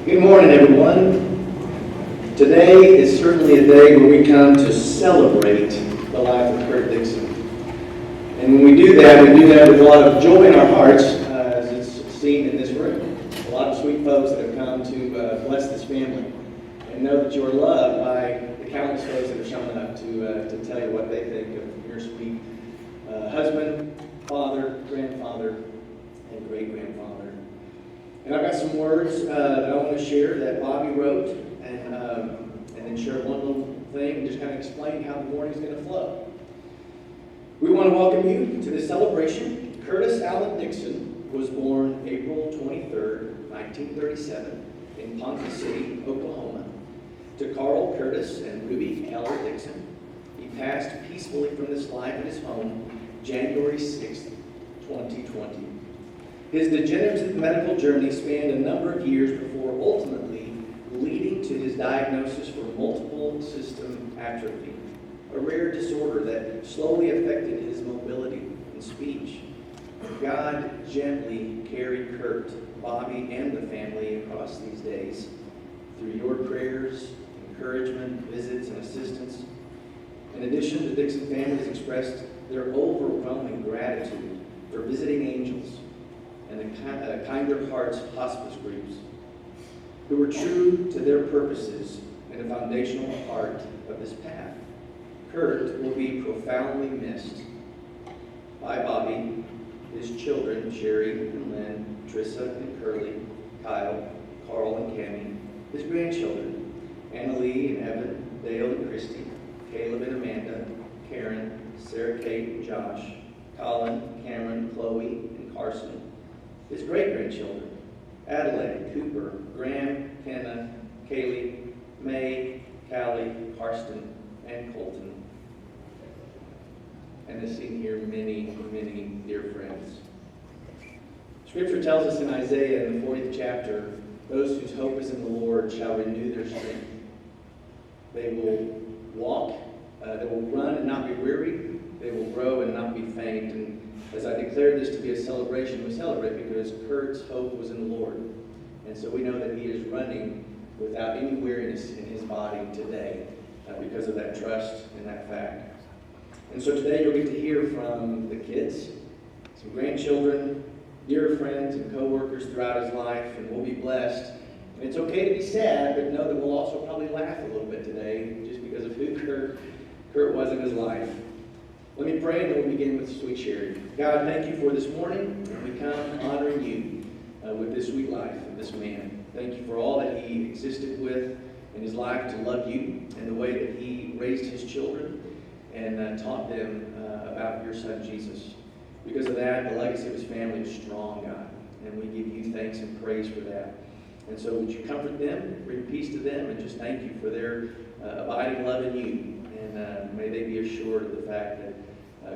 Good morning, everyone. Today is certainly a day where we come to celebrate the life of Curt Dickson. And when we do that with a lot of joy in our hearts, as it's seen in this room. A lot of sweet folks that have come to bless this family and know that you are loved by the countless folks that have shown up to tell you what they think of your sweet husband, father, grandfather, and great-grandfather. And I've got some words that I want to share that Bobby wrote, and then share one little thing and just kind of explain how the morning's going to flow. We want to welcome you to this celebration. Curtis Allen Dickson was born April 23rd, 1937, in Ponca City, Oklahoma, to Carl Curtis and Ruby Keller Dickson. He passed peacefully from this life at his home January 6th, 2020. His degenerative medical journey spanned a number of years before ultimately leading to his diagnosis for multiple system atrophy, a rare disorder that slowly affected his mobility and speech. God gently carried Curt, Bobby, and the family across these days through your prayers, encouragement, visits, and assistance. In addition, the Dickson family has expressed their overwhelming gratitude for visiting angels and the Kinder Hearts hospice groups, who were true to their purposes and a foundational part of this path. Curt will be profoundly missed by Bobby, his children, Sherry and Lynn, Trissa and Curly, Kyle, Carl and Cammie, his grandchildren, Annalie and Evan, Dale and Christy, Caleb and Amanda, Karen, Sarah Kate and Josh, Colin, Cameron, Chloe, and Carson, his great-grandchildren, Adelaide, Cooper, Graham, Kenna, Kaylee, May, Callie, Harston, and Colton. And as seen here, many, many dear friends. Scripture tells us in Isaiah in the 40th chapter, those whose hope is in the Lord shall renew their strength. They will walk, they will run and not be weary, they will grow and not be faint. And as I declared this to be a celebration, we celebrate because Curt's hope was in the Lord. And so we know that he is running without any weariness in his body today because of that trust and that fact. And so today you'll get to hear from the kids, some grandchildren, dear friends and co-workers throughout his life, and we'll be blessed. And it's okay to be sad, but know that we'll also probably laugh a little bit today just because of who Curt was in his life. Let me pray and then we'll begin with sweet sharing. God, thank you for this morning. We come honoring you with this sweet life of this man. Thank you for all that he existed with in his life to love you and the way that he raised his children and taught them about your son Jesus. Because of that, the legacy of his family is strong, God, and we give you thanks and praise for that. And so would you comfort them, bring peace to them, and just thank you for their abiding love in you. And may they be assured of the fact that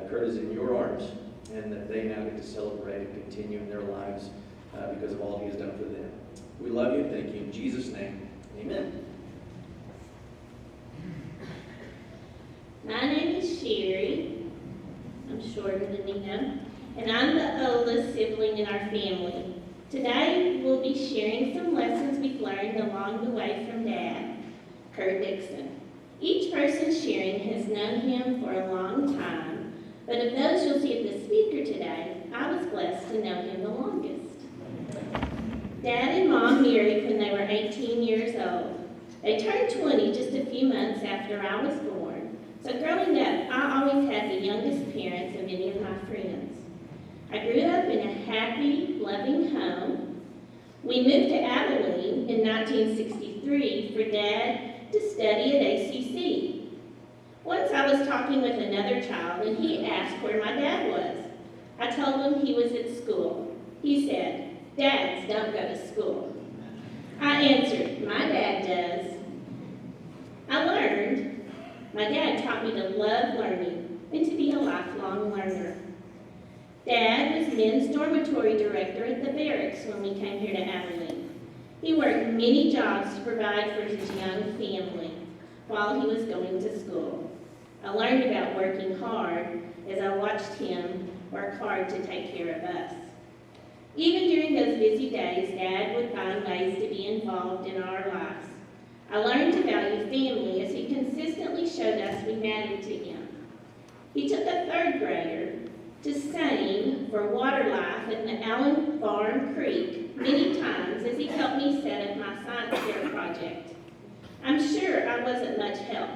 Curt is in your arms and that they now get to celebrate and continue in their lives because of all he has done for them. We love you and thank you in Jesus' name. Amen. My name is Sherry. I'm shorter than Nina, and I'm the oldest sibling in our family. Today, we'll be sharing some lessons we've learned along the way from Dad, Curt Dickson. Each person sharing has known him for a long time, but of those you'll see at the speaker today, I was blessed to know him the longest. Dad and Mom married when they were 18 years old. They turned 20 just a few months after I was born. So growing up, I always had the youngest parents of any of my friends. I grew up in a happy, loving home. We moved to Abilene in 1963 for Dad to study at ACC. Once I was talking with another child and he asked where my dad was. I told him he was at school. He said, "Dads don't go to school." I answered, "My dad does." I learned. My dad taught me to love learning and to be a lifelong learner. Dad was men's dormitory director at the barracks when we came here to Abilene. He worked many jobs to provide for his young family while he was going to school. I learned about working hard as I watched him work hard to take care of us. Even during those busy days, Dad would find ways to be involved family as he consistently showed us we mattered to him. He took a third grader to sing for Water Life at the Allen Farm Creek many times as he helped me set up my science fair project. I'm sure I wasn't much help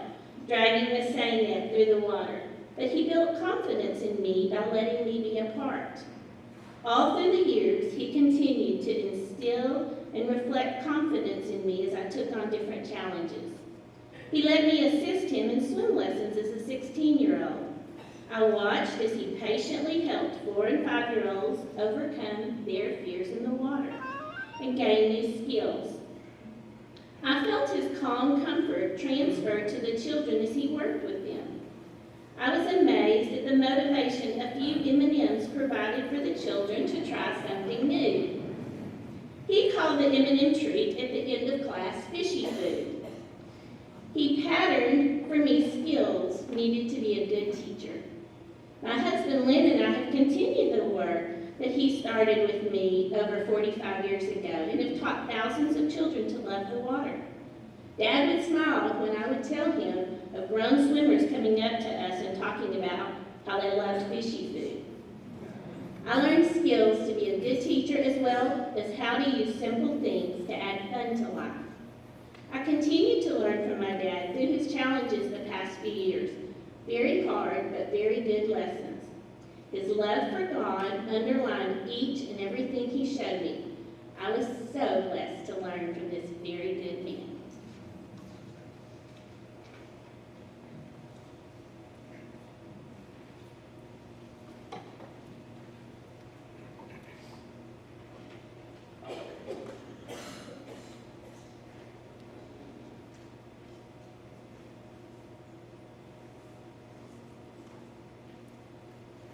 dragging the seine net through the water, but he built confidence in me by letting me be a part. All through the years, he continued to instill and reflect confidence in me as I took on different challenges. He let me assist him in swim lessons as a 16-year-old. I watched as he patiently helped 4- and 5-year-olds overcome their fears in the water and gain new skills. I felt his calm comfort transferred to the children as he worked with them. I was amazed at the motivation a few M&Ms provided for the children to try something new. He called the M&M treat at the end of class fishy food. He patterned for me skills needed to be a good teacher. My husband Lynn and I have continued the work that he started with me over 45 years ago and have taught thousands of children to love the water. Dad would smile when I would tell him of grown swimmers coming up to us and talking about how they loved fishy food. I learned skills to be a good teacher as well as how to use simple things to add fun to life. I continue to learn from my dad through his challenges the past few years. Very hard, but very good lessons. His love for God underlined each and everything he showed me. I was so blessed to learn from this very good man.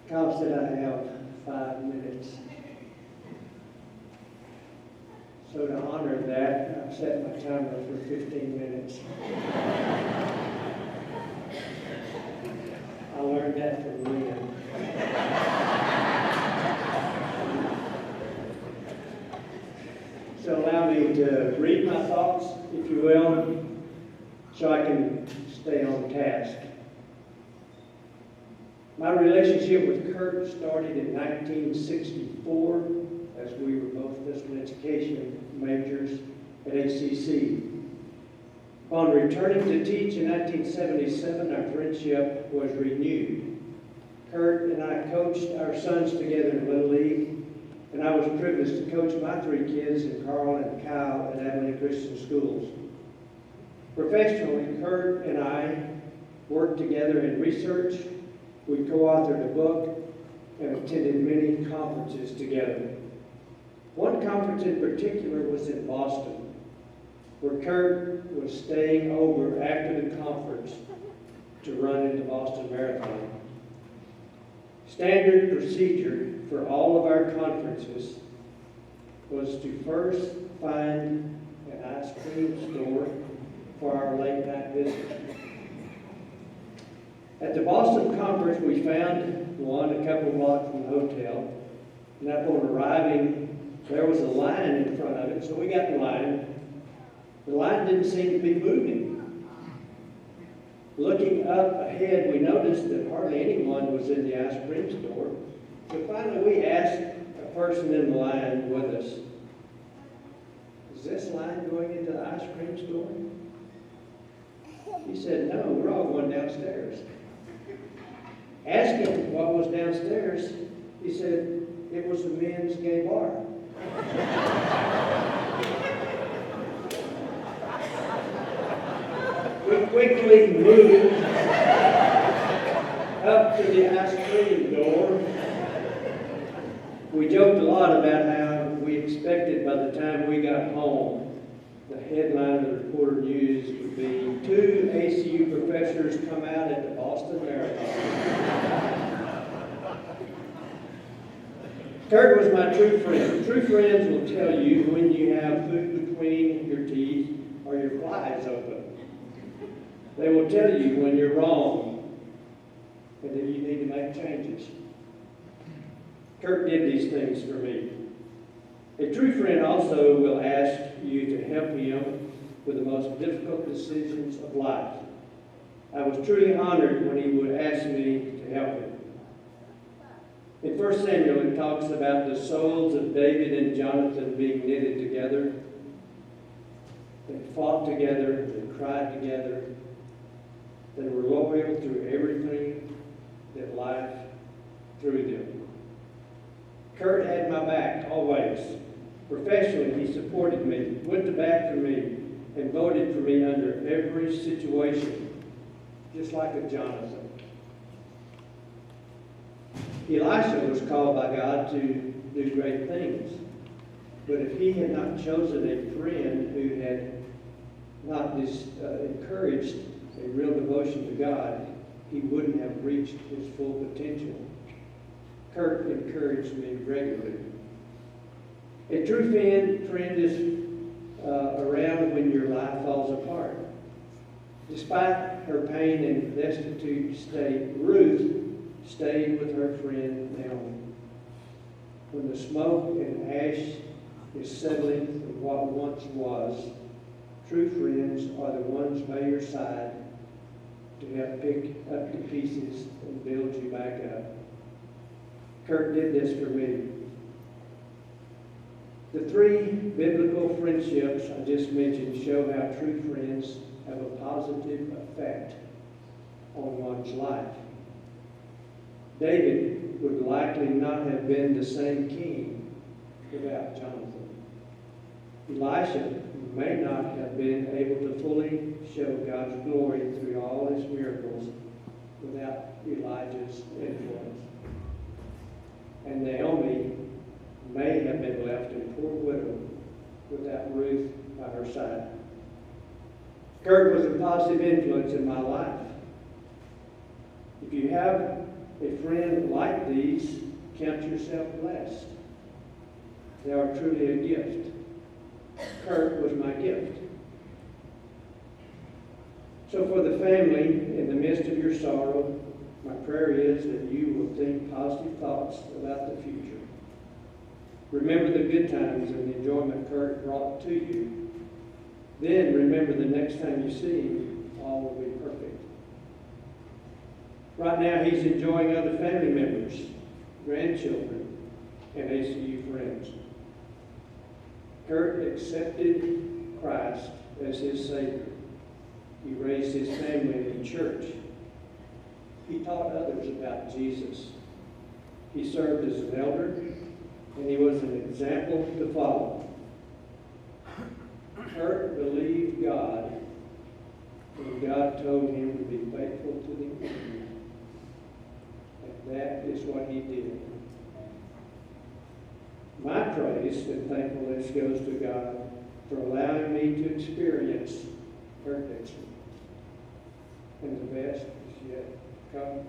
Kyle said I have 5 minutes. So to honor that, I've set my timer for 15 minutes. I learned that from Lynn. So allow me to read my thoughts, if you will, so I can stay on task. My relationship with Curt started in 1964 as we were both physical education majors at ACC. Upon returning to teach in 1977, our friendship was renewed. Curt and I coached our sons together in Little League, and I was privileged to coach my 3 kids, in Carl and Kyle, at Abilene Christian Schools. Professionally, Curt and I worked together in research. We co-authored a book and attended many conferences together. One conference in particular was in Boston, where Curt was staying over after the conference to run in the Boston Marathon. Standard procedure for all of our conferences was to first find an ice cream store for our late night visit. At the Boston conference, we found one a couple blocks from the hotel, and upon arriving, there was a line in front of it, so we got in line. The line didn't seem to be moving. Looking up ahead, we noticed that hardly anyone was in the ice cream store, so finally we asked a person in the line with us, "Is this line going into the ice cream store?" He said, "No, we're all going downstairs." Asking what was downstairs, he said it was the men's gay bar. We quickly moved up to the ice cream door. We joked a lot about how we expected by the time we got home, the headline of the Reporter News would be 2 ACU professors come out at the Boston Marathon. Curt was my true friend. True friends will tell you when you have food between your teeth or your fly is open. They will tell you when you're wrong and that you need to make changes. Curt did these things for me. A true friend also will ask you to help him with the most most difficult decisions of life. I was truly honored when he would ask me to help him. In 1 Samuel, it talks about the souls of David and Jonathan being knitted together. They fought together, they cried together. They were loyal through everything that life threw them. Curt had my back always. Professionally, he supported me, went to bat for me, and voted for me under every situation, just like a Jonathan. Elisha was called by God to do great things. But if he had not chosen a friend who had not encouraged a real devotion to God, he wouldn't have reached his full potential. Curt encouraged me regularly. A true friend is around when your life falls apart. Despite her pain and destitute state, Ruth stayed with her friend Naomi. When the smoke and ash is settling from what once was, true friends are the ones by your side to help pick up the pieces and build you back up. Curt did this for me. The three biblical friendships I just mentioned show how true friends have a positive effect on one's life. David would likely not have been the same king without Jonathan. Elisha may not have been able to fully show God's glory through all his miracles without Elijah's influence. And Naomi may have been left a poor widow without Ruth by her side. Curt was a positive influence in my life. If you have a friend like these, count yourself blessed. They are truly a gift. Curt was my gift. So for the family, in the midst of your sorrow, my prayer is that you will think positive thoughts about the future. Remember the good times and the enjoyment Curt brought to you. Then remember the next time you see him, all will be perfect. Right now, he's enjoying other family members, grandchildren, and ACU friends. Curt accepted Christ as his Savior. He raised his family in the church. He taught others about Jesus. He served as an elder, and he was an example to follow. Curt believed God when God told him to be faithful to the end. And that is what he did. My praise and thankfulness goes to God for allowing me to experience Curt Dickson. And the best is yet to come.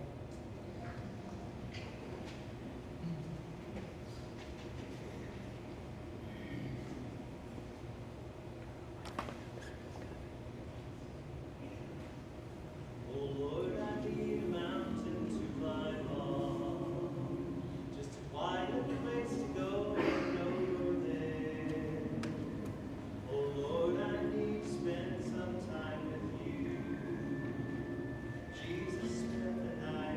Jesus spent the night.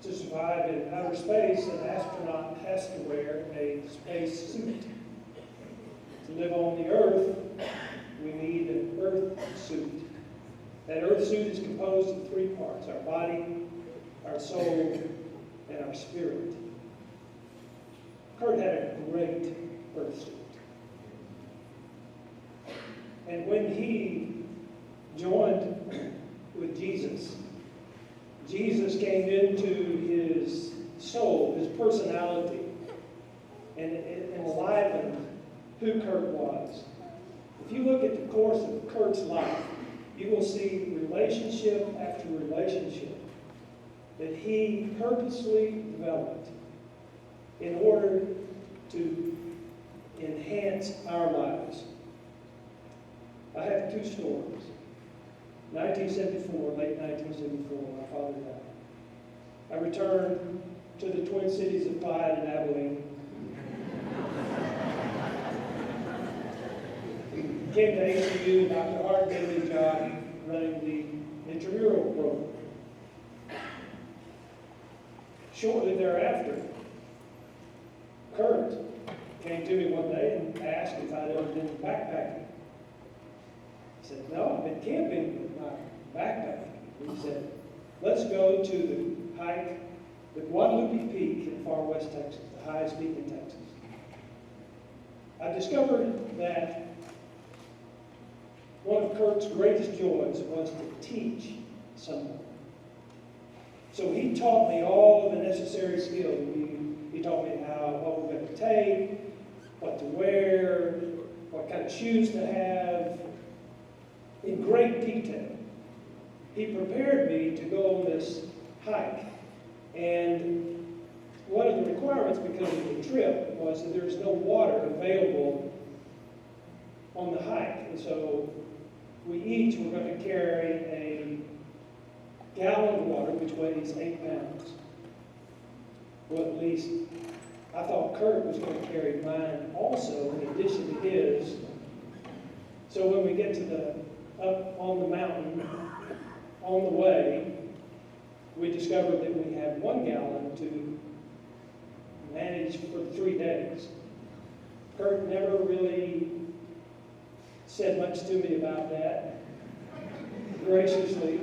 To survive in outer space, an astronaut has to wear a space suit. To live on the Earth, we need an Earth suit. That Earth suit is composed of three parts: our body, our soul, and our spirit. Curt had a great Earth suit. And when he joined with Jesus, Jesus came into his soul, his personality, and enlivened who Curt was. If you look at the course of Curt's life, you will see relationship after relationship that he purposely developed in order to enhance our lives. I have two stories. 1974, late 1974, my father died. I returned to the Twin Cities of Clyde and Abilene. Came to ACU, Dr. Hart gave me a job running the intramural program. Shortly thereafter, Curt came to me one day and asked if I'd ever been backpacking. I said, no, I've been camping with my backpack. He said, let's go to the hike, the Guadalupe Peak in far west Texas, the highest peak in Texas. I discovered that one of Curt's greatest joys was to teach someone. So he taught me all of the necessary skills. He taught me what we're going to take, what to wear, what kind of shoes to have, in great detail. He prepared me to go on this hike. And one of the requirements because of the trip was that there's no water available on the hike. And so we each were going to carry a gallon of water, which weighs 8 pounds. Well, at least I thought Curt was going to carry mine also, in addition to his. So when we get to up on the mountain, on the way, we discovered that we had 1 gallon to manage for 3 days. Curt never really said much to me about that, graciously.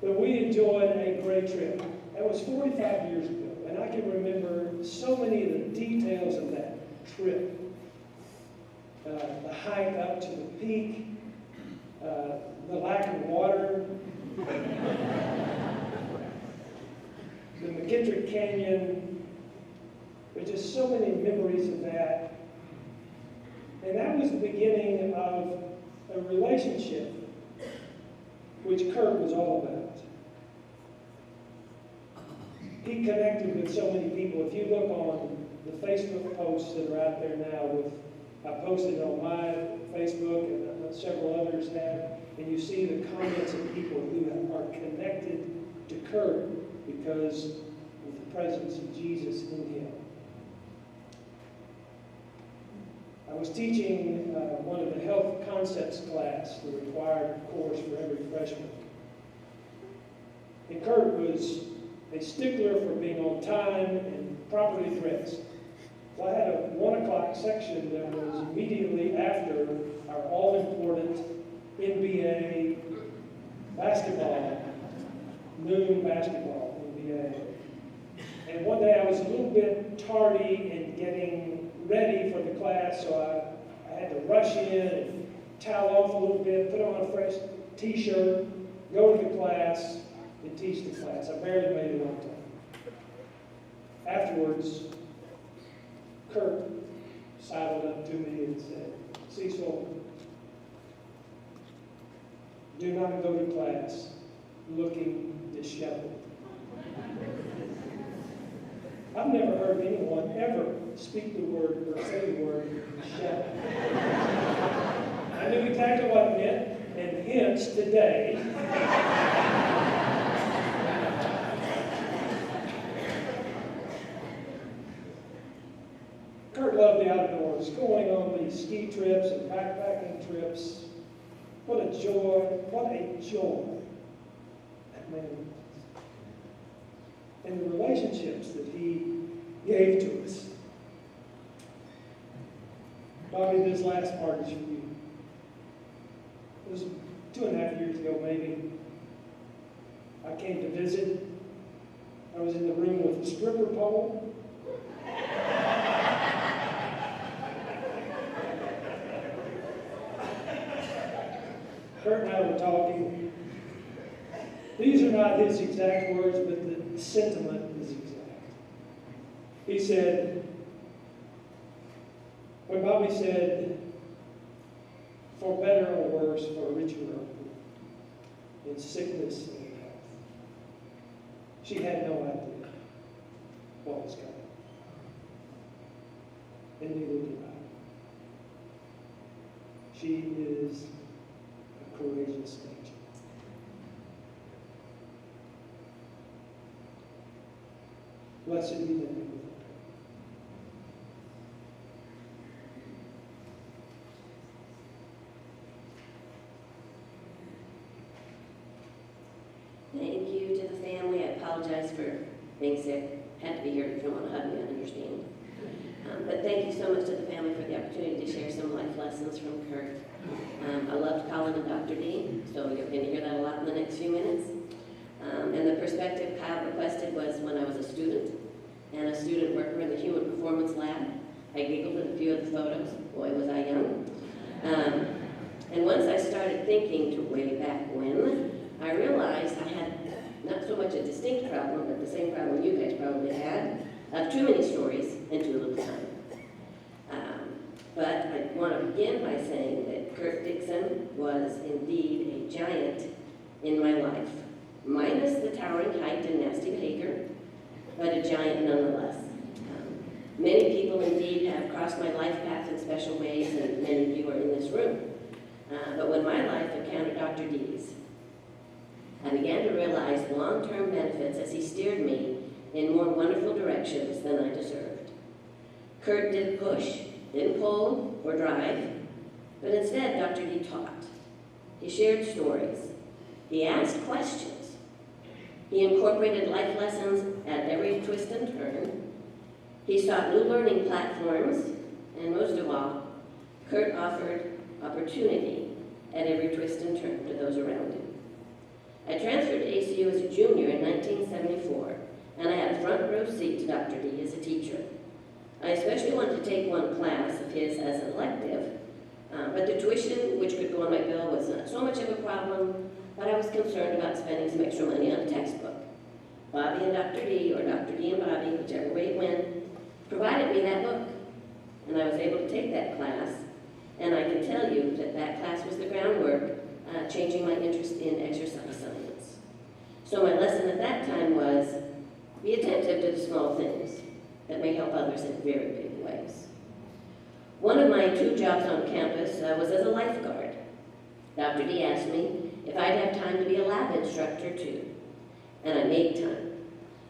But we enjoyed a great trip. That was 45 years ago, and I can remember so many of the details of that trip. The hike up to the peak, the lack of water, the McKittrick Canyon. There's just so many memories of that. And that was the beginning of a relationship which Curt was all about. He connected with so many people. If you look on the Facebook posts that are out there now, I posted on my Facebook and several others have, and you see the comments of people who are connected to Curt because of the presence of Jesus in him. I was teaching one of the health concepts class, the required course for every freshman. And Curt was a stickler for being on time and properly dressed. Well, I had a 1 o'clock section that was immediately after our all-important NBA basketball, noon basketball, NBA. And one day I was a little bit tardy in getting ready for the class, so I had to rush in and towel off a little bit, put on a fresh t-shirt, go to the class, and teach the class. I barely made it on time. Afterwards, Curt sidled up to me and said, Cecil, do not go to class looking disheveled. I've never heard anyone ever speak the word or say the word disheveled. I knew exactly what it meant, and hence today, Curt loved the outdoors, going on these ski trips and backpacking trips. What a joy, what a joy. man he was. And the relationships that he gave to us. Bobby, this last part is for you. It was 2.5 years ago, maybe. I came to visit. I was in the room with a stripper pole. Curt and I were talking. These are not his exact words, but the sentiment is exact. He said, when Bobby said, for better or worse, for richer or poor, in sickness and in health, she had no idea what was coming. And neither did I. She is a courageous angel. Blessed be the name of the Lord. Thank you to the family. I apologize for being sick. Had to be here if you want to hug me, I understand. But thank you so much to the family for the opportunity to share some life lessons from Curt. I loved calling him Dr. D, so you're going to hear that a lot in the next few minutes. And the perspective Kyle requested was when I was a student and a student worker in the Human Performance Lab. I giggled at a few of the photos. Boy, was I young. And once I started thinking to way back when, I realized I had not so much a distinct problem, but the same problem you guys probably had, of too many stories and too little time. But I want to begin by saying that Curt Dickson was indeed a giant in my life, minus the towering height and nasty behavior, but a giant nonetheless. Many people indeed have crossed my life path in special ways, and many of you are in this room. But when my life encountered Dr. D's, I began to realize long-term benefits as he steered me in more wonderful directions than I deserved. Curt didn't push, didn't pull or drive, but instead Dr. D taught. He shared stories. He asked questions. He incorporated life lessons at every twist and turn. He sought new learning platforms, and most of all, Curt offered opportunity at every twist and turn to those around him. I transferred to ACU as a junior in 1974, and I had a front row seat to Dr. D as a teacher. I especially wanted to take one class of his as an elective, but the tuition, which could go on my bill, was not so much of a problem, but I was concerned about spending some extra money on a textbook. Bobby and Dr. D, or Dr. D and Bobby, whichever way it went, provided me that book, and I was able to take that class, and I can tell you that that class was the groundwork changing my interest in exercise science. So my lesson at that time was, be attentive to the small things that may help others in very big ways. One of my 2 jobs on campus was as a lifeguard. Dr. D asked me if I'd have time to be a lab instructor too, and I made time.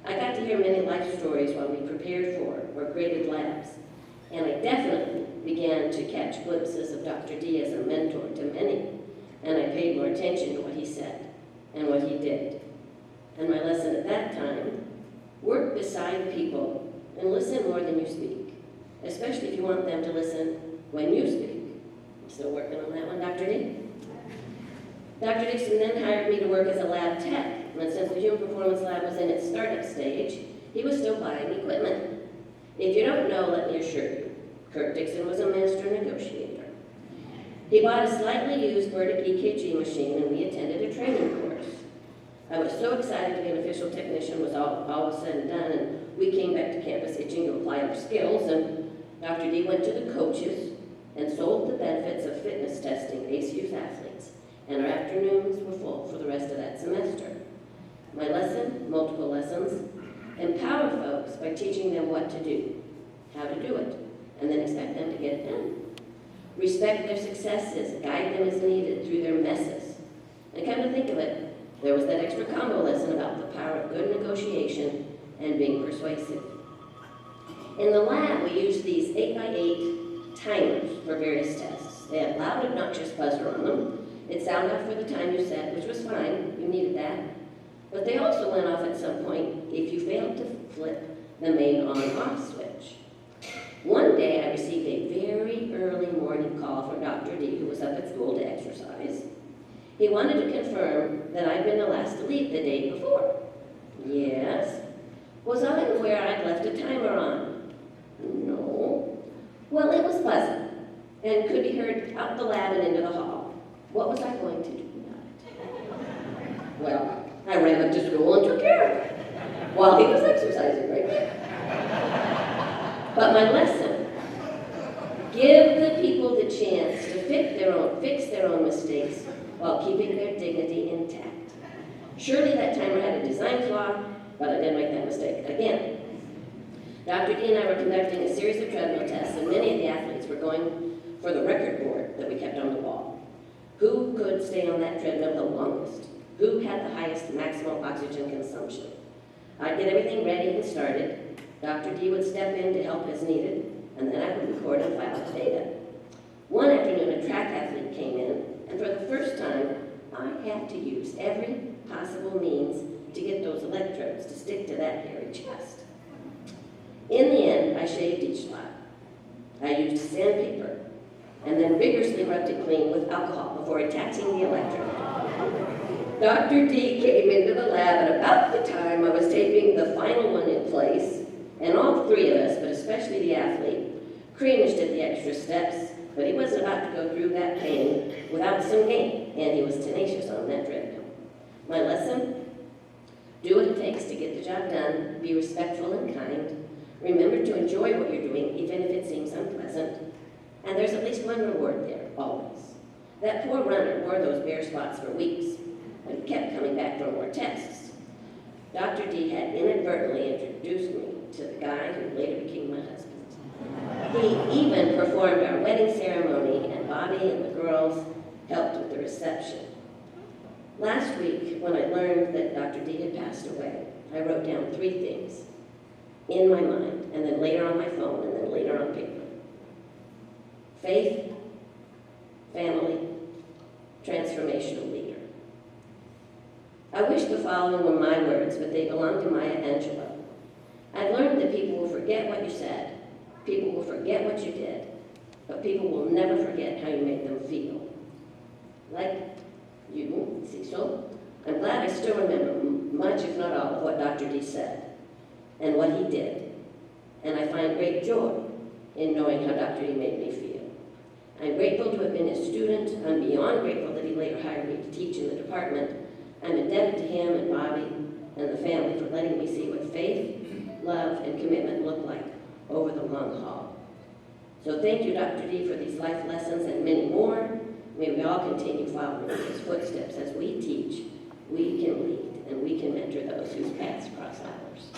I got to hear many life stories while we prepared for or graded labs, and I definitely began to catch glimpses of Dr. D as a mentor to many, and I paid more attention to what he said and what he did. And my lesson at that time, work beside people and listen more than you speak, especially if you want them to listen when you speak. I'm still working on that one, Dr. D. Dr. Dickson then hired me to work as a lab tech, and since the Human Performance Lab was in its startup stage, he was still buying equipment. If you don't know, let me assure you, Curt Dickson was a master negotiator. He bought a slightly used Burdick EKG machine, and we attended a training course. I was so excited to be an official technician was all was said and done, and we came back to campus itching to apply our skills, and Dr. D went to the coaches and sold the benefits of fitness testing to ACU's athletes, and our afternoons were full for the rest of that semester. My lesson, multiple lessons, empower folks by teaching them what to do, how to do it, and then expect them to get it done. Respect their successes, guide them as needed through their messes. And come to think of it, there was that extra combo lesson about the power of good negotiation and being persuasive. In the lab, we used these 8x8 timers for various tests. They had loud, obnoxious buzzer on them. It sounded out for the time you set, which was fine, you needed that. But also went off at some point if you failed to flip the main on-off switch. One day I received a very early morning call from Dr. D, who was up at school to exercise. He wanted to confirm that I'd been the last to leave the day before. Yes. Was I aware I'd left a timer on? No. Well, it was buzzing and could be heard out the lab and into the hall. What was I going to do about it? Well, I ran up to school and took care of it while he was exercising right there. But my lesson, give the people the chance to fix their own mistakes while keeping their dignity intact. Surely that timer had a design flaw, but I didn't make that mistake again. Dr. D and I were conducting a series of treadmill tests, and many of the athletes were going for the record board that we kept on the wall. Who could stay on that treadmill the longest? Who had the highest maximal oxygen consumption? I'd get everything ready and started. Dr. D would step in to help as needed, and then I would record and file the data. One afternoon, a track athlete came in, and for the first time, I had to use every possible means to get those electrodes to stick to that hairy chest. In the end, I shaved each spot. I used sandpaper, and then vigorously rubbed it clean with alcohol before attaching the electrode. Dr. D came into the lab at about the time I was taping the final one in place, and all three of us, but especially the athlete, cringed at the extra steps, but he wasn't about to go through that pain without some gain, and he was tenacious on that treadmill. My lesson? Do what it takes to get the job done, be respectful and kind, remember to enjoy what you're doing, even if it seems unpleasant, and there's at least one reward there, always. That poor runner wore those bare spots for weeks, but he kept coming back for more tests. Dr. D had inadvertently introduced me to the guy who later became my husband. He even performed our wedding ceremony, and Bobby and the girls helped with the reception. Last week, when I learned that Dr. D had passed away, I wrote down 3 things in my mind, and then later on my phone, and then later on paper. Faith, family, transformational leader. I wish the following were my words, but they belong to Maya Angelou. I've learned that people will forget what you said, people will forget what you did, but people will never forget how you made them feel. Like you, Cecil, I'm glad I still remember much, if not all, of what Dr. D said and what he did, and I find great joy in knowing how Dr. D made me feel. I'm grateful to have been his student. I'm beyond grateful that he later hired me to teach in the department. I'm indebted to him and Bobby and the family for letting me see what faith, love, and commitment look like over the long haul. So thank you, Dr. D, for these life lessons and many more. May we all continue following in his footsteps. As we teach, we can lead, and we can mentor those whose paths cross ours.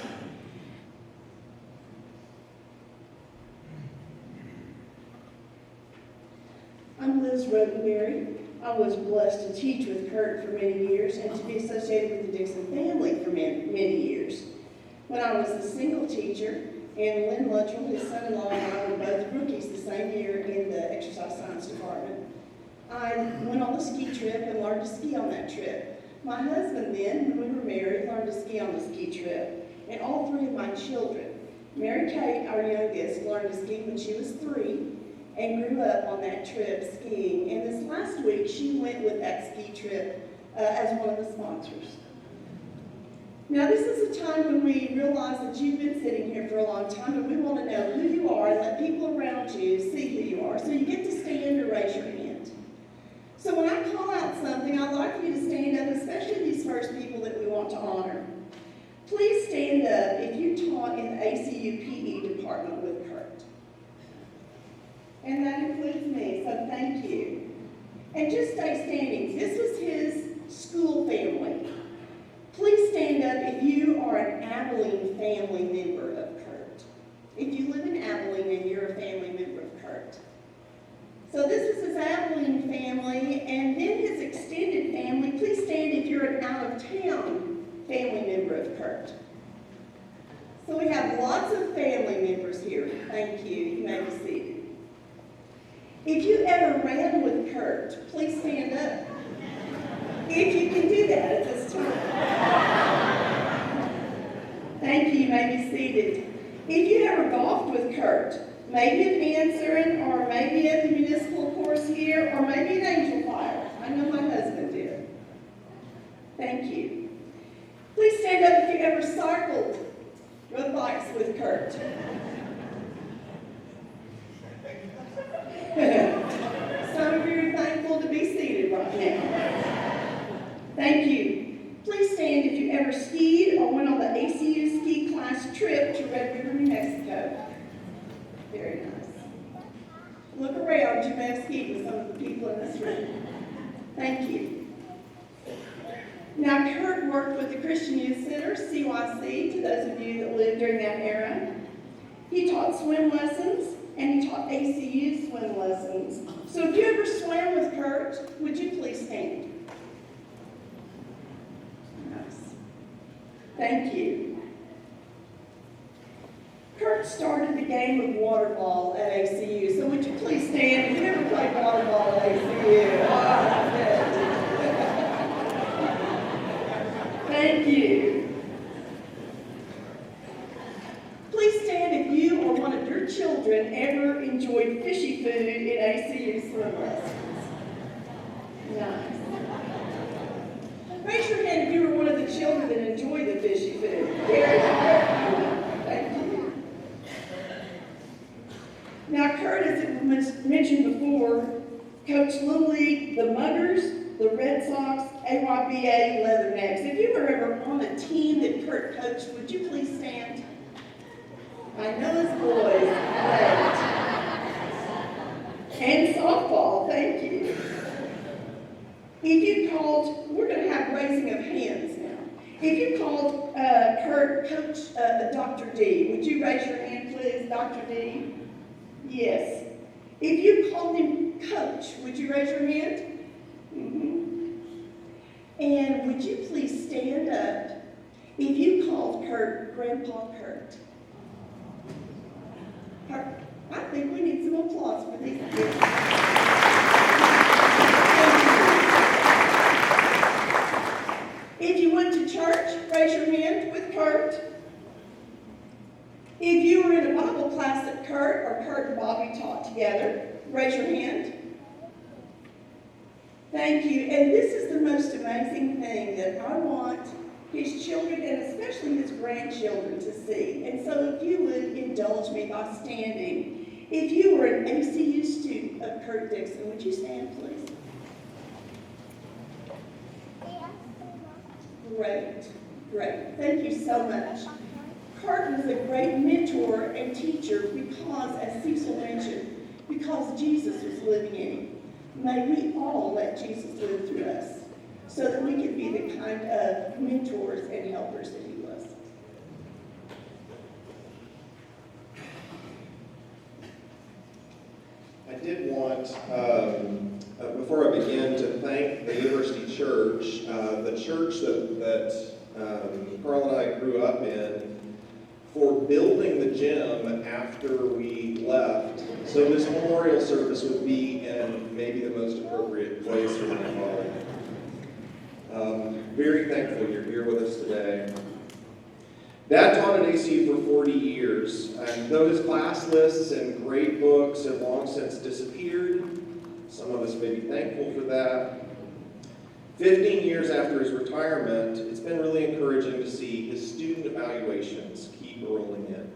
I'm Liz Rodenberry. I was blessed to teach with Curt for many years and to be associated with the Dickson family for many years. When I was a single teacher, and Lynn Luttrell, his son-in-law, and I were both rookies the same year in the exercise science department. I went on a ski trip and learned to ski on that trip. My husband then, when we were married, learned to ski on the ski trip. And all 3 of my children, Mary Kate, our youngest, learned to ski when she was 3 and grew up on that trip skiing. And this last week, she went with that ski trip as one of the sponsors. Now, this is a time when we realize that you've been sitting here for a long time, and we want to know who you are and let people around you see who you are. So you get to stand or raise your hand. So when I call out something, I'd like you to stand up, especially these first people that we want to honor. Please stand up if you taught in the ACU PE department with Curt. And that includes me, so thank you. And just stay standing. This was his school family. Please stand up if you are an Abilene family member of Curt. If you live in Abilene and you're a family member of Curt. So this is his Abilene family, and then his extended family. Please stand if you're an out-of-town family member of Curt. So we have lots of family members here. Thank you. You may be seated. If you ever ran with Curt, please stand up. If you can do that at this time. may be seated. If you ever golfed with Curt, maybe at Answering, or maybe at the municipal course here, or maybe at Angel Fire. I know my husband did. Thank you. Please stand up if you ever cycled, rode bikes with Curt. Some of you are thankful to be seated right now. Thank you. Please stand if you ever skied or went on the ACU ski class trip to Red River, New Mexico. Very nice. Look around, you may have skied with some of the people in this room. Thank you. Now, Curt worked with the Christian Youth Center, CYC, to those of you that lived during that era. He taught swim lessons, and he taught ACU swim lessons. So if you ever swam with Curt, would you please stand? Nice. Thank you. Curt started the game of water ball at ACU, so would you please stand if you ever played water ball at ACU? Thank you. Please stand if you or one of your children ever enjoyed fishy food in ACU swim lessons. Nice. Raise your hand if you were one of the children that enjoyed the fishy food. Thank you. Now, Curt, as it was mentioned before, coached Little League, the Muggers, the Red Sox, AYBA, Leathernecks. If you were ever on a team that Curt coached, would you please stand? I know his boys. Great. And softball, thank you. If you called, we're going to have raising of hands now. If you called Curt Coach Dr. D, would you raise your hand, please, Dr. D? Yes. If you called him Coach, would you raise your hand? Mm-hmm. And would you please stand up if you called Curt Grandpa Curt? I think we need some applause for these kids. If you went to church, raise your hand with Curt. If you were in a Bible class that Curt or Curt and Bobby taught together, raise your hand. Thank you. And this is the most amazing thing that I want his children and especially his grandchildren to see. And so if you would indulge me by standing, if you were an ACU student of Curt Dickson, would you stand, please? Great, great. Thank you so much. Curt was a great mentor and teacher because, as Cecil mentioned, because Jesus was living in him. May we all let Jesus live through us so that we can be the kind of mentors and helpers that he was. I did want, before I begin, to thank the University Church, the church that Carl and I grew up in, for building the gym after we left. So this memorial service would be in maybe the most appropriate place for my father. Very thankful you're here with us today. Dad taught at ACU for 40 years, and though his class lists and grade books have long since disappeared, some of us may be thankful for that. 15 years after his retirement, it's been really encouraging to see his student evaluations keep rolling in.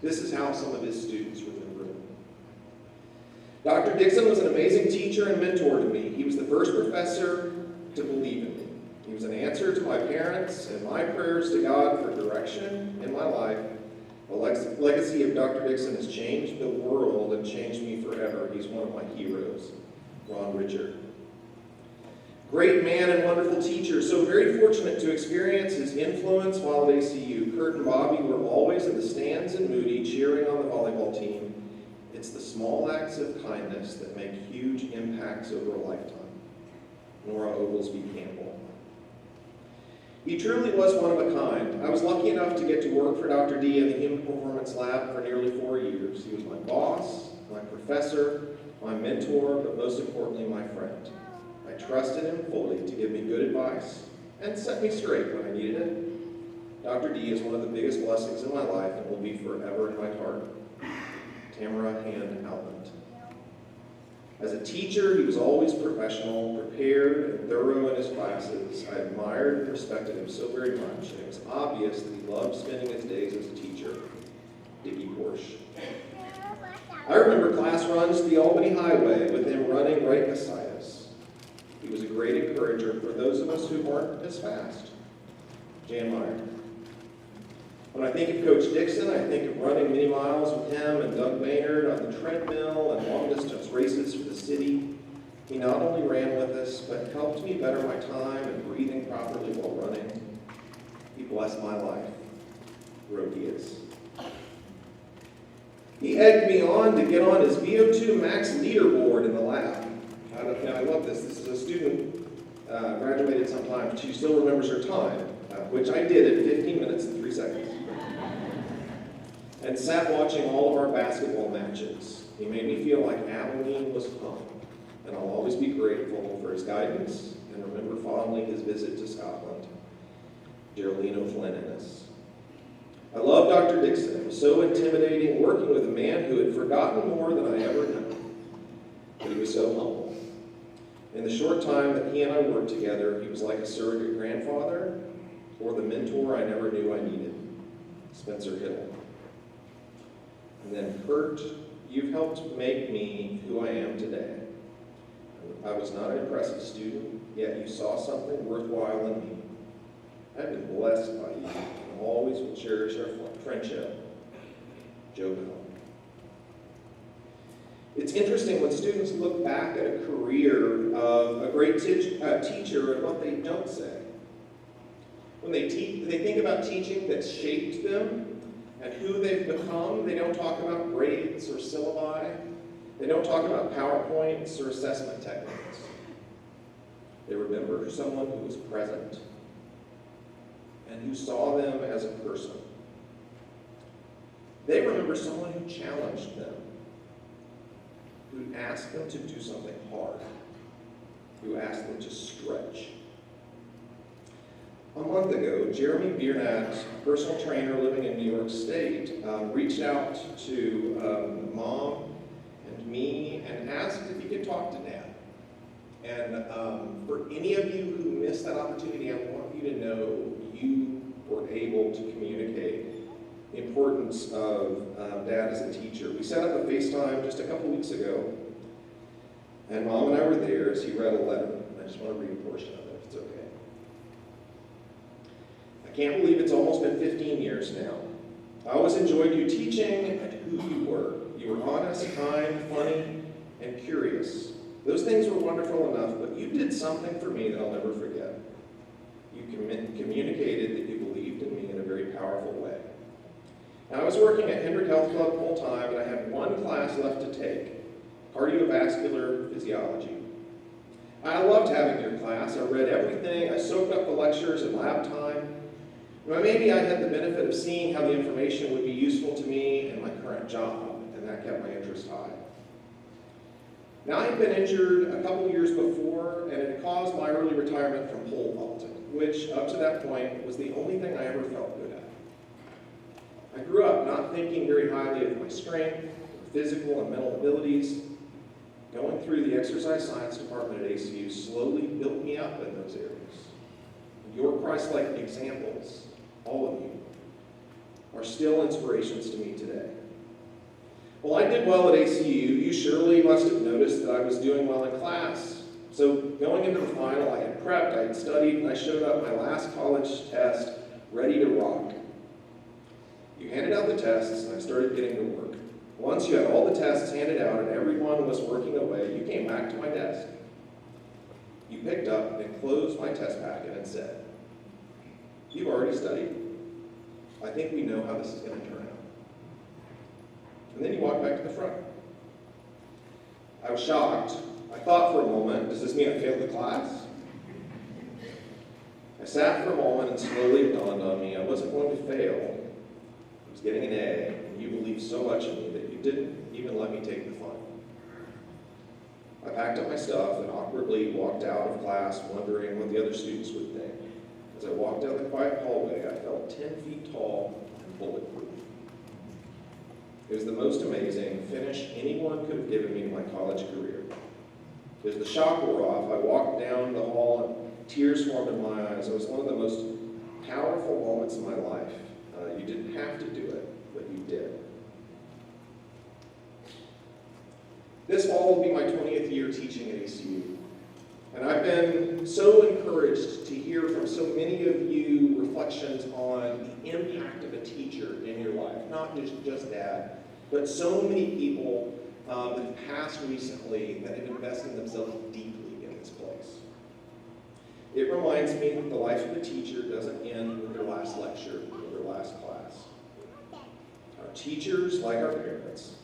This is how some of his students remember him. Dr. Dickson was an amazing teacher and mentor to me. He was the first professor to believe in me. He was an answer to my parents and my prayers to God for direction in my life. The legacy of Dr. Dickson has changed the world and changed me forever. He's one of my heroes, Ron Richard. Great man and wonderful teacher, so very fortunate to experience his influence while at ACU. Curt and Bobby were always in the stands in Moody cheering on the volleyball team. It's the small acts of kindness that make huge impacts over a lifetime. Nora Oglesby Campbell. He truly was one of a kind. I was lucky enough to get to work for Dr. D in the Human Performance Lab for nearly 4 years. He was my boss, my professor, my mentor, but most importantly, my friend. I trusted him fully to give me good advice and set me straight when I needed it. Dr. D is one of the biggest blessings in my life and will be forever in my heart. Tamara Hand Outland. As a teacher, he was always professional, prepared, and thorough in his classes. I admired and respected him so very much, and it was obvious that he loved spending his days as a teacher. Dickie Porsche. I remember class runs to the Albany Highway with him running right beside us. He was a great encourager for those of us who weren't as fast. Jan Meyer. When I think of Coach Dickson, I think of running many miles with him and Doug Maynard on the treadmill and long-distance races for the city. He not only ran with us, but helped me better my time and breathing properly while running. He blessed my life. Rodius. He egged me on to get on his VO2 max leaderboard in the lab. I love this. This is a student, graduated sometime. She still remembers her time, which I did at 15 minutes and 3 seconds. And sat watching all of our basketball matches. He made me feel like Abilene was home, and I'll always be grateful for his guidance and remember fondly his visit to Scotland. Geraldine O'Flynn in us. I love Dr. Dickson. It was so intimidating working with a man who had forgotten more than I ever knew. But he was so humble. In the short time that he and I worked together, he was like a surrogate grandfather or the mentor I never knew I needed. Spencer Hill. And then Curt, you've helped make me who I am today. I was not an impressive student, yet you saw something worthwhile in me. I've been blessed by you and always will cherish our friendship. Joe Bell. It's interesting when students look back at a career of a great teacher and what they don't say. When they think about teaching that shaped them and who they've become, they don't talk about grades or syllabi. They don't talk about PowerPoints or assessment techniques. They remember someone who was present and who saw them as a person. They remember someone who challenged them, who asked them to do something hard, who asked them to stretch. A month ago, Jeremy Biernat, a personal trainer living in New York State, reached out to Mom and me and asked if he could talk to Dad. And for any of you who missed that opportunity, I want you to know you were able to communicate the importance of Dad as a teacher. We set up a FaceTime just a couple weeks ago, and Mom and I were there as he read a letter. I just want to read a portion of it, if it's okay. I can't believe it's almost been 15 years now. I always enjoyed you teaching and who you were. You were honest, kind, funny, and curious. Those things were wonderful enough, but you did something for me that I'll never forget. You communicated that you believed in me in a very powerful way. Now, I was working at Hendrick Health Club full time, and I had one class left to take, cardiovascular physiology. I loved having your class. I read everything. I soaked up the lectures and lab time. Maybe I had the benefit of seeing how the information would be useful to me in my current job, and that kept my interest high. Now, I had been injured a couple years before, and it had caused my early retirement from pole vaulting, which, up to that point, was the only thing I ever felt good at. I grew up not thinking very highly of my strength, physical and mental abilities. Going through the exercise science department at ACU slowly built me up in those areas. Your Christ-like examples, all of you, are still inspirations to me today. Well, I did well at ACU. You surely must have noticed that I was doing well in class. So going into the final, I had prepped, I had studied, and I showed up my last college test ready to rock. You handed out the tests, and I started getting to work. Once you had all the tests handed out and everyone was working away, you came back to my desk. You picked up and closed my test packet and said, "You've already studied. I think we know how this is going to turn out." And then you walked back to the front. I was shocked. I thought for a moment, does this mean I failed the class? I sat for a moment and slowly it dawned on me I wasn't going to fail. I was getting an A, and you believed so much in me that you didn't even let me take the final. I packed up my stuff and awkwardly walked out of class wondering what the other students would think. As I walked down the quiet hallway, I felt barrel, 10 feet tall, and bulletproof. It was the most amazing finish anyone could have given me in my college career. As the shock wore off, I walked down the hall and tears formed in my eyes. It was one of the most powerful moments of my life. You didn't have to do it, but you did. This fall will be my 20th year teaching at ACU. And I've been so encouraged to hear from so many of you reflections on the impact of a teacher in your life. Not just that, but so many people that have passed recently that have invested themselves deeply in this place. It reminds me that the life of a teacher doesn't end with their last lecture or their last class. Our teachers, like our parents,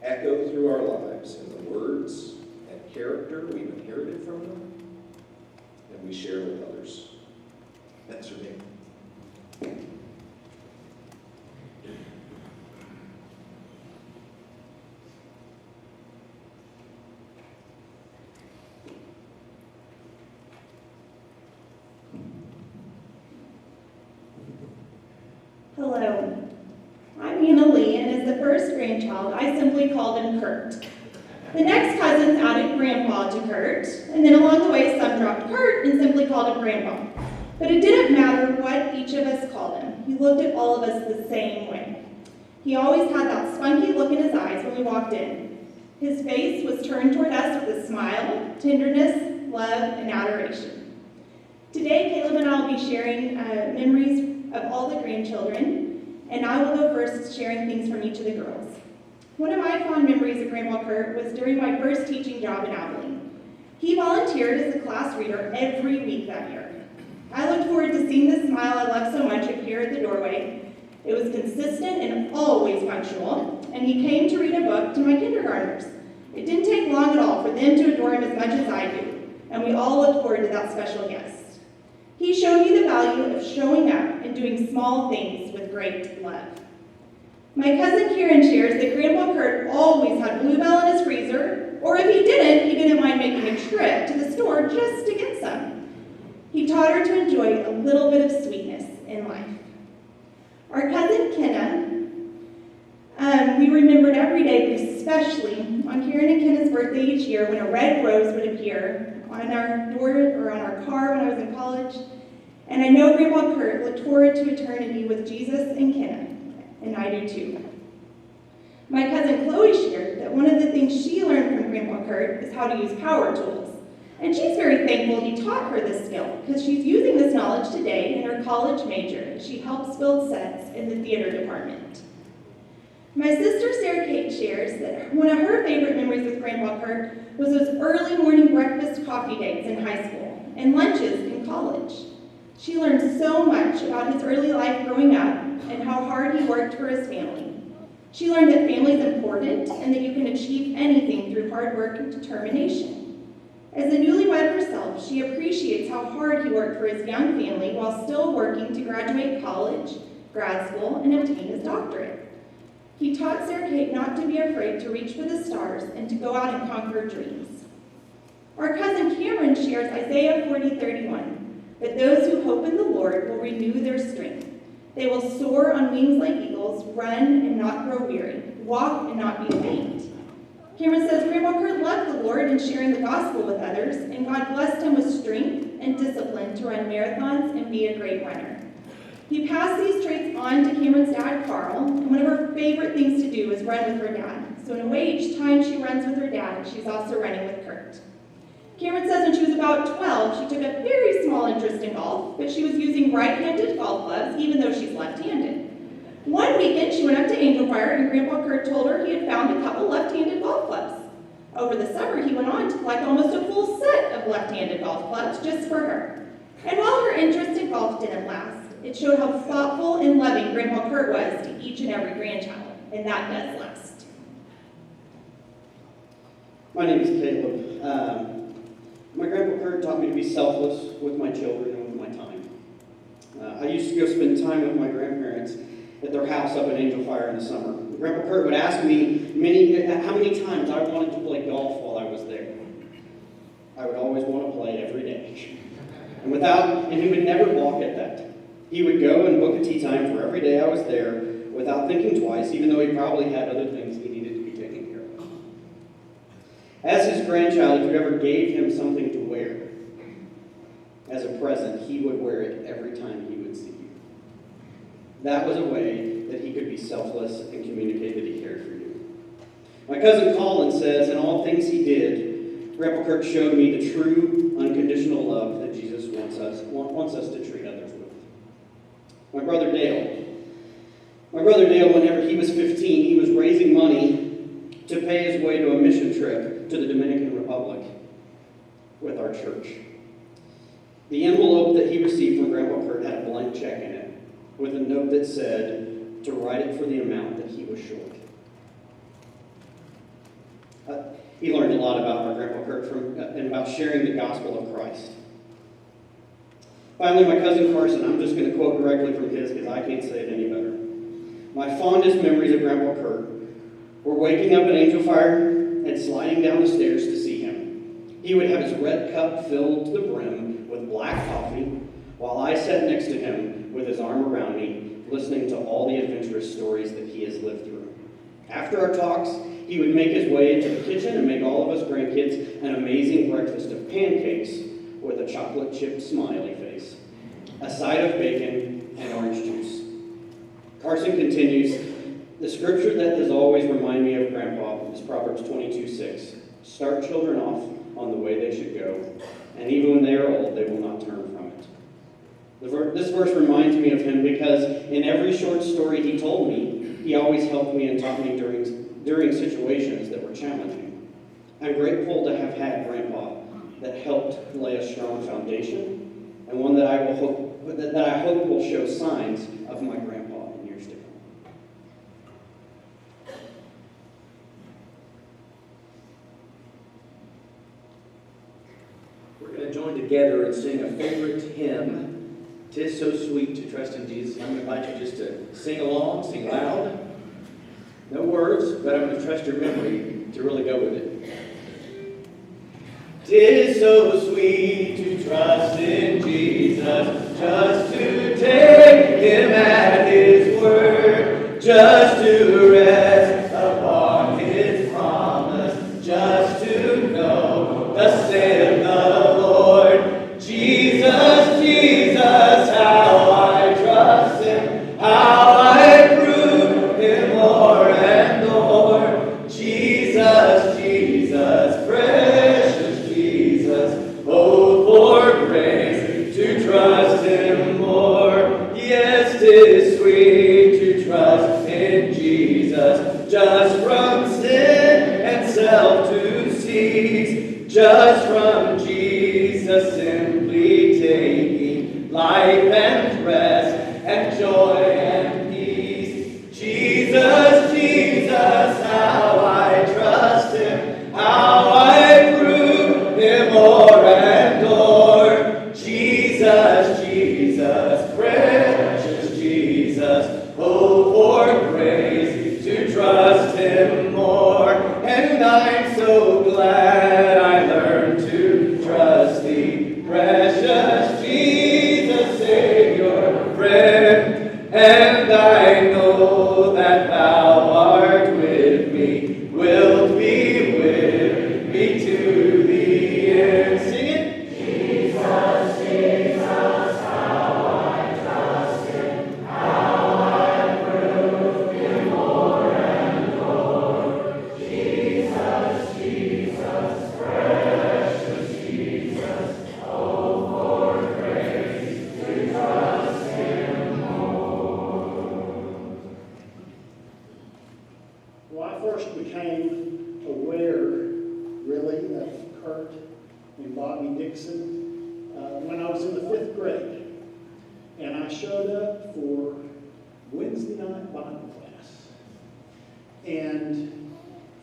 echo through our lives in the words and character we've inherited from them, and we share with others. That's for me. Hello, I'm Anna Lee, and as the first grandchild, I simply called him Curt. The next cousins added Grandpa to Curt, and then along the way some dropped Curt and simply called him Grandpa. But it didn't matter what each of us called him. He looked at all of us the same way. He always had that spunky look in his eyes when we walked in. His face was turned toward us with a smile, tenderness, love, and adoration. Today, Caleb and I will be sharing memories of all the grandchildren, and I will go first sharing things from each of the girls. One of my fond memories of Grandpa Curt was during my first teaching job in Abilene. He volunteered as a class reader every week that year. I looked forward to seeing the smile I loved so much appear at the doorway. It was consistent and always punctual, and he came to read a book to my kindergartners. It didn't take long at all for them to adore him as much as I do, and we all looked forward to that special guest. He showed me the value of showing up and doing small things with great love. My cousin Karen shares that Grandpa Curt always had Bluebell in his freezer, or if he didn't mind making a trip to the store just to get some. He taught her to enjoy a little bit of sweetness in life. Our cousin Kenna, we remembered every day, but especially on Karen and Kenna's birthday each year when a red rose would appear on our door or on our car when I was in college. And I know Grandpa Curt looked forward to eternity with Jesus and Kenna, and I do too. My cousin Chloe shared that one of the things she learned from Grandpa Curt is how to use power tools. And she's very thankful he taught her this skill because she's using this knowledge today in her college major as she helps build sets in the theater department. My sister Sarah Kate shares that one of her favorite memories with Grandpa Curt was those early morning breakfast coffee dates in high school and lunches in college. She learned so much about his early life growing up and how hard he worked for his family. She learned that family is important and that you can achieve anything through hard work and determination. As a newlywed herself, she appreciates how hard he worked for his young family while still working to graduate college, grad school, and obtain his doctorate. He taught Sarah Kate not to be afraid to reach for the stars and to go out and conquer dreams. Our cousin Cameron shares Isaiah 40:31, but those who hope in the Lord will renew their strength. They will soar on wings like eagles, run and not grow weary, walk and not be faint. Cameron says Grandpa Curt loved the Lord and sharing the gospel with others, and God blessed him with strength and discipline to run marathons and be a great runner. He passed these traits on to Cameron's dad, Carl, and one of her favorite things to do is run with her dad. So in a way, each time she runs with her dad, she's also running with Curt. Cameron says when she was about 12, she took a very small interest in golf, but she was using right-handed golf clubs, even though she's left-handed. One weekend, she went up to Angel Fire, and Grandpa Curt told her he had found a couple left-handed golf clubs. Over the summer, he went on to collect almost a full set of left-handed golf clubs just for her. And while her interest in golf didn't last, it showed how thoughtful and loving Grandpa Curt was to each and every grandchild, and that does last. My name is Caleb. My Grandpa Curt taught me to be selfless with my children and with my time. I used to go spend time with my grandparents at their house up in Angel Fire in the summer. Grandpa Curt would ask me how many times I wanted to play golf while I was there. I would always want to play every day. And he would never balk at that. He would go and book a tea time for every day I was there without thinking twice, even though he probably had other things he needed to be taken care of. As his grandchild, if you ever gave him something to wear as a present, he would wear it every time he would see you. That was a way that he could be selfless and communicate that he cared for you. My cousin Colin says, in all things he did, Grandpa Curt showed me the true, unconditional love that Jesus wants us to treat others with. My brother Dale, whenever he was 15, he was raising money to pay his way to a mission trip to the Dominican Republic with our church. The envelope that he received from Grandpa Curt had a blank check in it, with a note that said to write it for the amount that he was short. He learned a lot about our Grandpa Curt and about sharing the gospel of Christ. Finally, my cousin Carson, I'm just going to quote directly from his because I can't say it any better. My fondest memories of Grandpa Curt were waking up at Angel Fire and sliding down the stairs to see him. He would have his red cup filled to the brim with black coffee, while I sat next to him with his arm around me, listening to all the adventurous stories that he has lived through. After our talks, he would make his way into the kitchen and make all of us grandkids an amazing breakfast of pancakes with a chocolate chip smiley face, a side of bacon, and orange juice. Carson continues, the scripture that has always reminded me of Grandpa is Proverbs 22:6. Start children off on the way they should go, and even when they are old, they will not turn from it. This verse reminds me of him because in every short story he told me, he always helped me and taught me during situations that were challenging. I'm grateful to have had Grandpa that helped lay a strong foundation, and one that I hope will show signs of my grandpa in years to come. We're going to join together and sing a favorite hymn, "'Tis So Sweet to Trust in Jesus." I'm going to invite you just to sing along, sing loud. No words, but I'm going to trust your memory to really go with it. 'Tis so sweet to trust in Jesus, just to take him at his word, just to rest upon his promise, just to know thus saith the Lord. Jesus, Jesus, how I trust him, how I prove him more and more. Jesus, Jesus, precious Jesus, oh, for grace to trust him more. Yes, 'tis sweet to trust in Jesus, just from sin and self to cease, just from Jesus simply taking life and rest and joy and peace. Jesus, Jesus, how I trust him, how I prove him more and more. Jesus, Jesus, precious Jesus, oh, for grace to trust him more. And I'm so glad I learned to trust thee, precious Jesus, Savior, friend. And I know that thou art with me, wilt be with me to the end. Sing it. Jesus, Jesus, how I trust him, how I prove him more and more. Jesus, Jesus, precious Jesus, oh, for grace to trust him more. Well, I first became aware, really, of Curt and Bobby Dickson when I was in the 5th grade. And I showed up for Wednesday night Bible class. And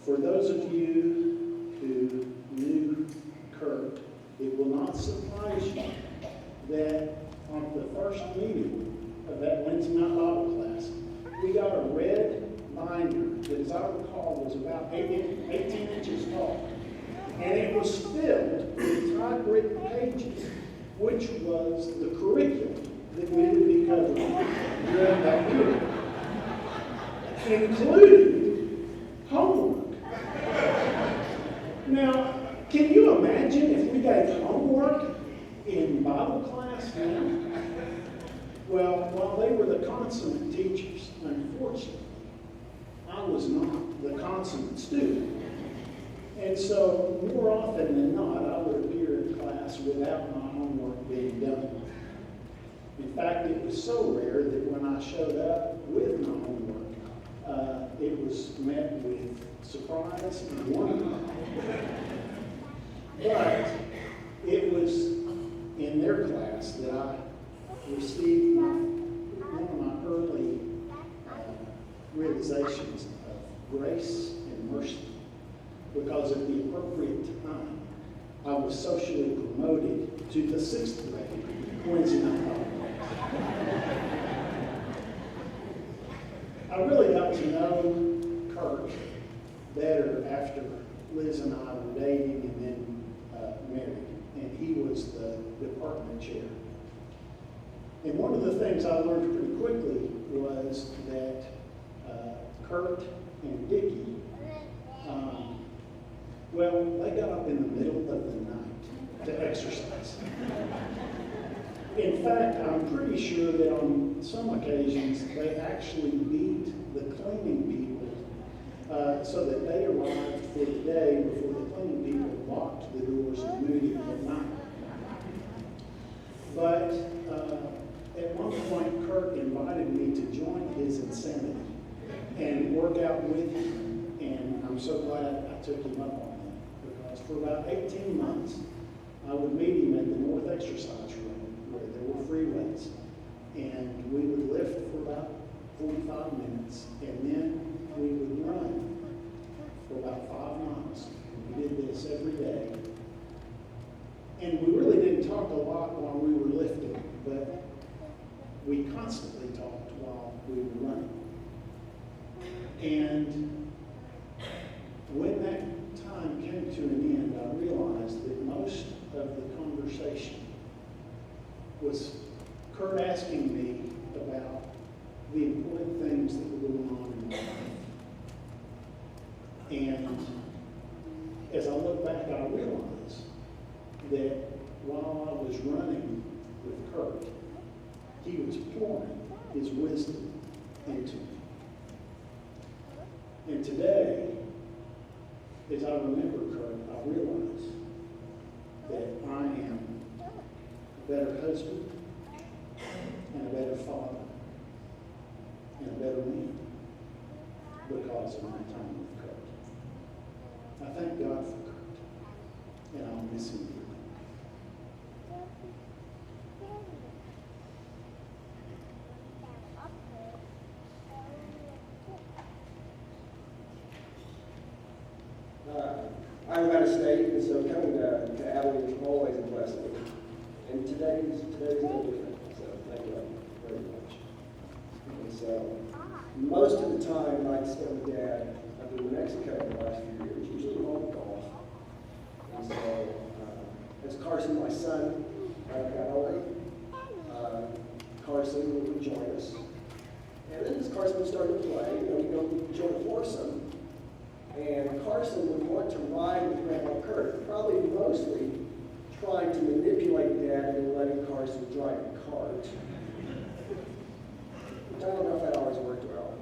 for those of you who knew Curt, it will not surprise you that on the first meeting of that Wednesday night Bible class, we got a red binder that, as I recall, was about 18 inches tall. And it was filled with typewritten pages, which was the curriculum that we would be covering during that period, including homework. Now, can you imagine if we gave homework in Bible class now? Well, while they were the consummate teachers, unfortunately, I was not the consummate student. And so, more often than not, I would appear in class without my homework being done. In fact, it was so rare that when I showed up with my homework, it was met with surprise and wonder. But it was in their class that I received one of my early realizations of grace and mercy, because at the appropriate time, I was socially promoted to the 6th grade Wednesday night Bible class. I really got to know Curt better after Liz and I were dating and then married, and he was the department chair. And one of the things I learned pretty quickly was that Curt and Dickie, well, they got up in the middle of the night to exercise. In fact, I'm pretty sure that on some occasions they actually beat the cleaning people so that they arrived for the day before the cleaning people locked the doors immediately at night. But at one point, Curt invited me to join his insanity and work out with him, and I'm so glad I took him up on that, because for about 18 months, I would meet him at the North Exercise Room where there were free weights, and we would lift for about 45 minutes, and then we would run for about 5 miles. We did this every day. And we really didn't talk a lot while we were lifting, but we constantly talked while we were running. And when that time came to an end, I realized that most of the conversation was Curt asking me about the important things that were going on in my life. And as I look back, I realized that while I was running with Curt, he was pouring his wisdom into me. And today, as I remember Curt, I realize that I am a better husband and a better father and a better man because of my time with Curt. I thank God for Curt, and I'll miss him dearly. I'm out of state, and so coming to Abilene is always a blessing. And today's no different, so thank you very much. And so, most of the time I spent with Dad, I've been in Mexico the last few years, usually home golf. And so, as Carson, my son, got older, Carson would join us. And then as Carson started to play, we'd go join a foursome. And Carson would want to ride with Grandpa Curt, probably mostly trying to manipulate Dad into letting Carson drive the cart. I don't know if that always worked well.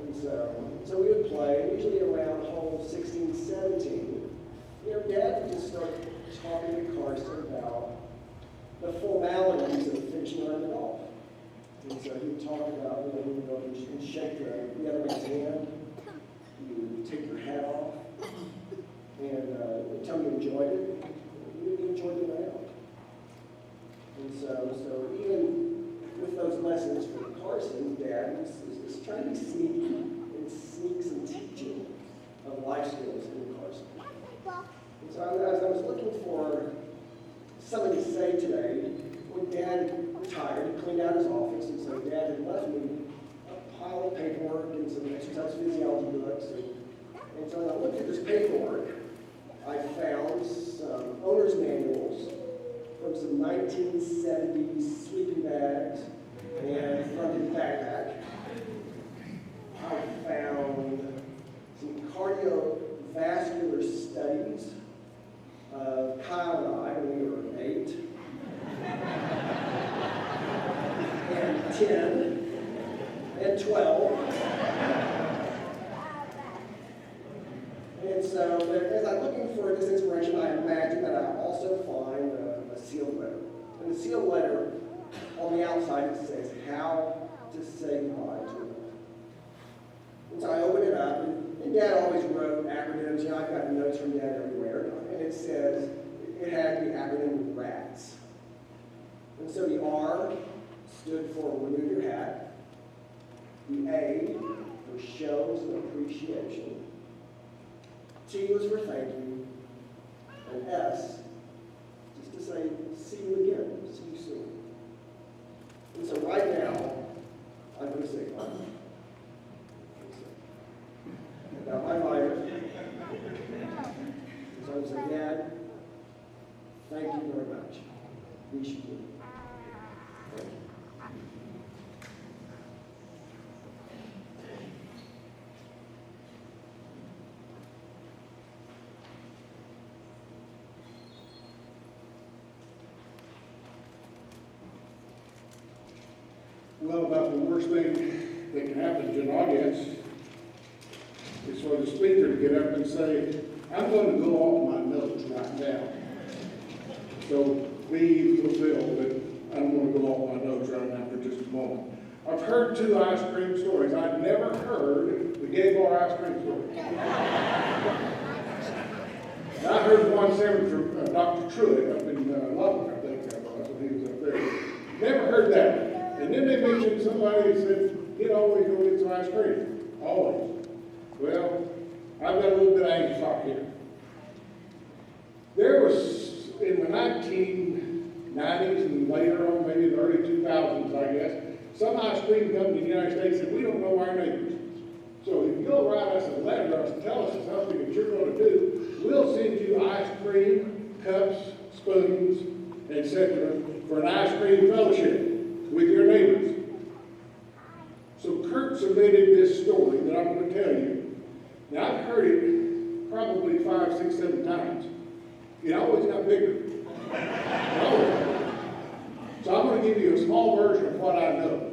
And so we would play, usually around hole 16, 17. Dad would just start talking to Carson about the formalities of finishing around the golf. And so he would talk about, he would go and shake the other man's hand. You take your hat off, and tell me you enjoyed it. You enjoyed the night out. And so even with those lessons from Carson, Dad was trying to be sneaky and sneak some teaching of life skills in Carson. And so as I was looking for something to say today, when Dad retired, he cleaned out his office, and so Dad had left me a pile of paperwork and some exercise physiology books. And so when I looked at this paperwork, I found some owner's manuals from some 1970s sleeping bags and from his backpack, I found some cardiovascular studies of Kyle and I when we were 8 and 10 and 12. And so, as I'm looking for this inspiration, I imagine that I also find a sealed letter. And the sealed letter, on the outside, it says, how to say goodbye to him. And so I open it up, and Dad always wrote acronyms. You know, I've got notes from Dad everywhere. And it says, it had the acronym RATS. And so the R stood for remove your hat. The A for shows of appreciation. T was for thank you. And S, just to say, see you again, see you soon. And so right now, I'm going to say goodbye. Now, my Bible. So I'm saying, Dad, thank you very much. We should do it. Thank you. Well, about the worst thing that can happen to an audience is for the speaker to get up and say, I'm going to go off my notes right now. So please fulfill that I'm going to go off my notes right now for just a moment. I've heard 2 ice cream stories. I've never heard the gay bar ice cream story. I heard one seven from Dr. Truitt up in Lubbock, I think that was when he was up there. Never heard that. And then they mentioned somebody said, he'd always go get some ice cream. Always. Well, I've got a little bit of angle talk here. There was, in the 1990s and later on, maybe the early 2000s, I guess, some ice cream company in the United States said, we don't know our neighbors. So if you'll write us a letter or tell us something that you're going to do, we'll send you ice cream, cups, spoons, etc. for an ice cream fellowship with your neighbors. So Curt submitted this story that I'm going to tell you. Now I've heard it probably 5, 6, 7 times. It always got bigger. So I'm going to give you a small version of what I know.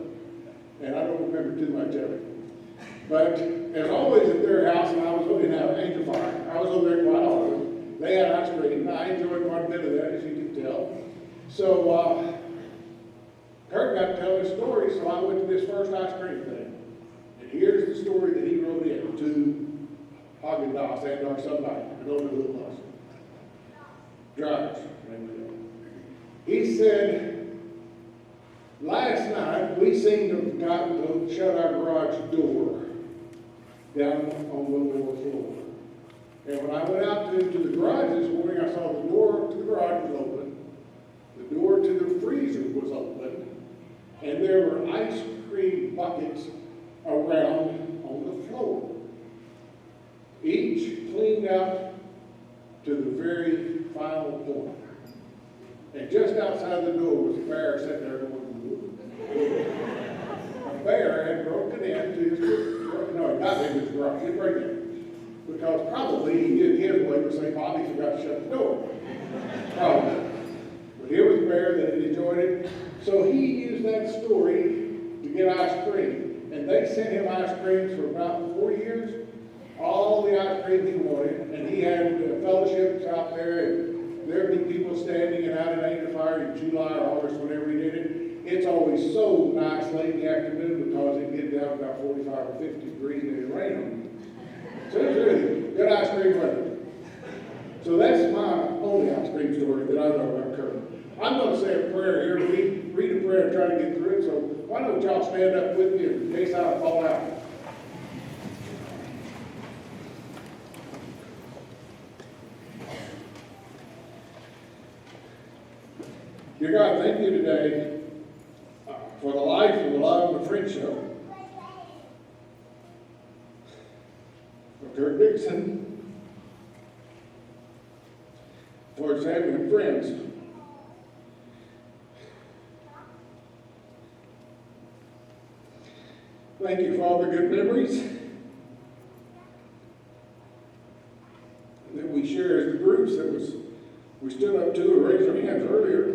And I don't remember too much of it. But as always at their house, and I was looking at Angel Fire, I was over there quite often. They had ice cream, and I enjoyed quite a bit of that, as you can tell. So Curt got to tell his story, so I went to this first ice cream thing. And here's the story that he wrote in to Haagen-Dazs and or somebody. I don't know who it was. Drivers. He said, last night we seemed to have gotten to shut our garage door down on the lower floor. And when I went out to the garage this morning, I saw the door to the garage was open. The door to the freezer was open. And there were ice cream buckets around on the floor. Each cleaned out to the very final point. And just outside the door was a bear sitting there going, a bear had broken into his garage. No, not in his garage, he broke it. Because probably he did his way to say, Bobby forgot to shut the door. Probably. But here was a bear that had enjoyed it. So he used that story to get ice cream. And they sent him ice creams for about 4 years. All the ice cream he wanted. And he had fellowships out there. And there'd be people standing and out in Angel Fire in July or August whenever he did it. It's always so nice late in the afternoon because it gets down about 45 or 50 degrees and it'll rain on you. So it's really good ice cream weather. So that's my only ice cream story that I know about Curt. I'm going to say a prayer here. Read a prayer and try to get through it. So why don't y'all stand up with me in case I fall out. Dear God, thank you today for the life and the love and the friendship of Curt Dickson, for his family and friends. Thank you for all the good memories that we share as the groups we stood up to or raised our hands earlier.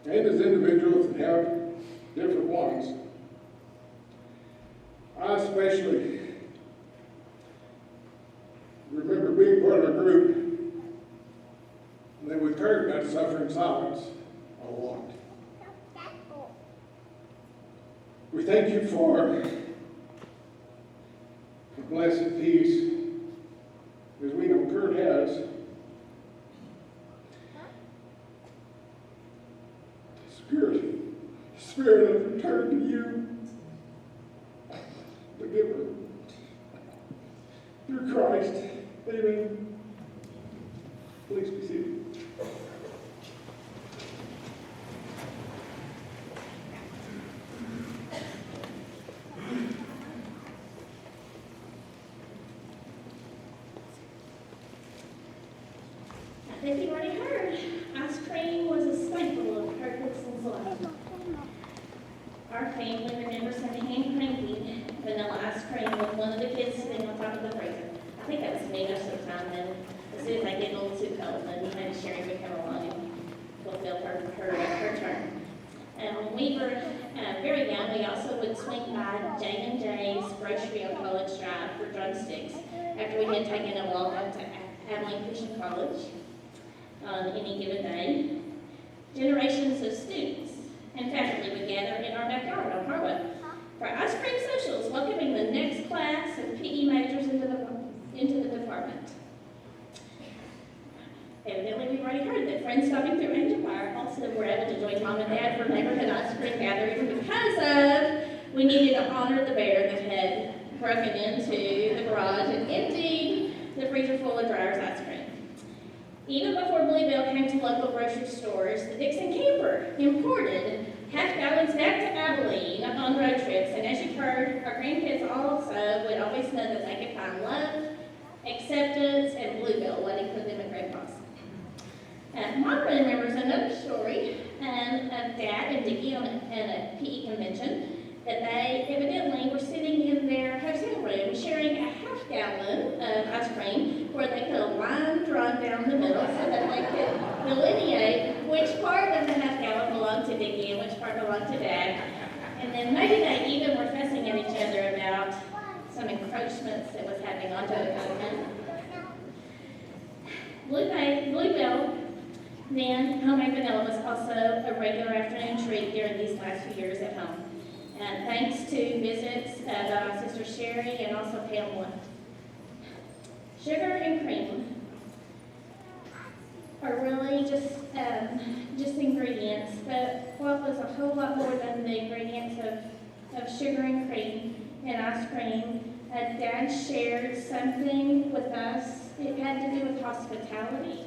And as individuals that have different ones, I especially remember being part of a group that with Curt got to suffer in silence a lot. We thank you for the blessed peace, as we know Curt has. Spirit of return to you, the giver, through Christ. Amen. Please be seated. I think you already heard, ice cream was a staple of Curt Dickson's life. Our family remembers him hand-cranking vanilla ice cream with one of the kids sitting on top of the freezer. I think that was me most of the time, then as soon as I get a little too cold, then he had Sherry would come along and fulfill her turn. When we were very young, we also would swing by J&J's grocery on College Drive for drumsticks after we had taken a walk up to Abilene Christian College on any given day. Generations of students and faculty would gather in our backyard on Harwood for ice cream socials, welcoming the next class of PE majors into the department. Evidently, we've already heard that friends stopping through Angel Fire also were able to join Mom and Dad for neighborhood ice cream gathering because of we needed to honor the bear that had broken into the garage and emptied the freezer full of Dreyer's ice cream. Even before Bluebell came to local grocery stores, the Dickson camper imported half-gallons back to Abilene on road trips, and as you've heard, our grandkids also would always know that they could find love, acceptance, and Bluebell waiting for them at Grandpa's. Mom remembers another story of Dad and Dickie at a PE convention that they evidently were sitting in their hotel room sharing a half-gallon of ice cream where they put a line drawn down the middle so that they could delineate which part of the half-gallon belonged to Dickie and which part belonged to Dad. And then maybe they even were fussing at each other about some encroachments that was happening onto the coconut. Bluebell, then homemade vanilla, was also a regular afternoon treat during these last few years at home. Thanks to visits by my sister Sherry and also Pamela. Sugar and cream are really just ingredients, but what was a whole lot more than the ingredients of sugar and cream and ice cream. Dad shared something with us. It had to do with hospitality.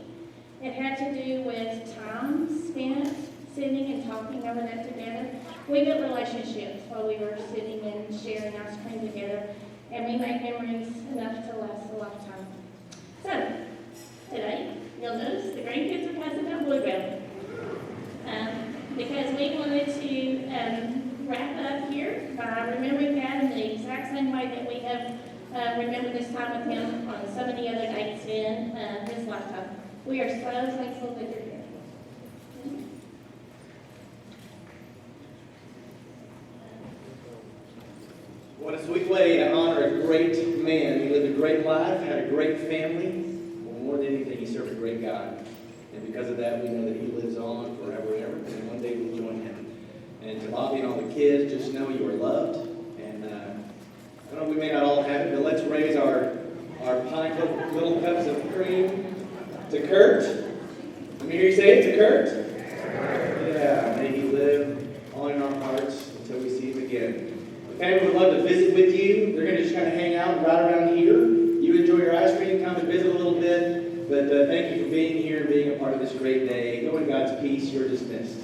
It had to do with time spent sitting and talking over that together. We built relationships while we were sitting and sharing ice cream together, and we made memories enough to last a lifetime. So, today, you'll notice the grandkids are passing out Bluebell. Because we wanted to wrap up here by remembering Dad in the exact same way that we have remembered this time with him on so many other dates in his lifetime. We are so thankful that you're here. What a sweet way to honor a great man. He lived a great life, had a great family. Well, more than anything, he served a great God. And because of that, we know that he lives on forever and ever. And one day we'll join him. And to Bobby and all the kids, just know you are loved. And I don't know, we may not all have it, but let's raise our pint of little cups of cream to Curt. Let me hear you say it, to Curt. Yeah, may he live on in our hearts until we see him again. The family would love to visit with you. They're going to just kind of hang out right around here. You enjoy your ice cream, come and visit a little bit. But thank you for being here and being a part of this great day. Go in God's peace. You're dismissed.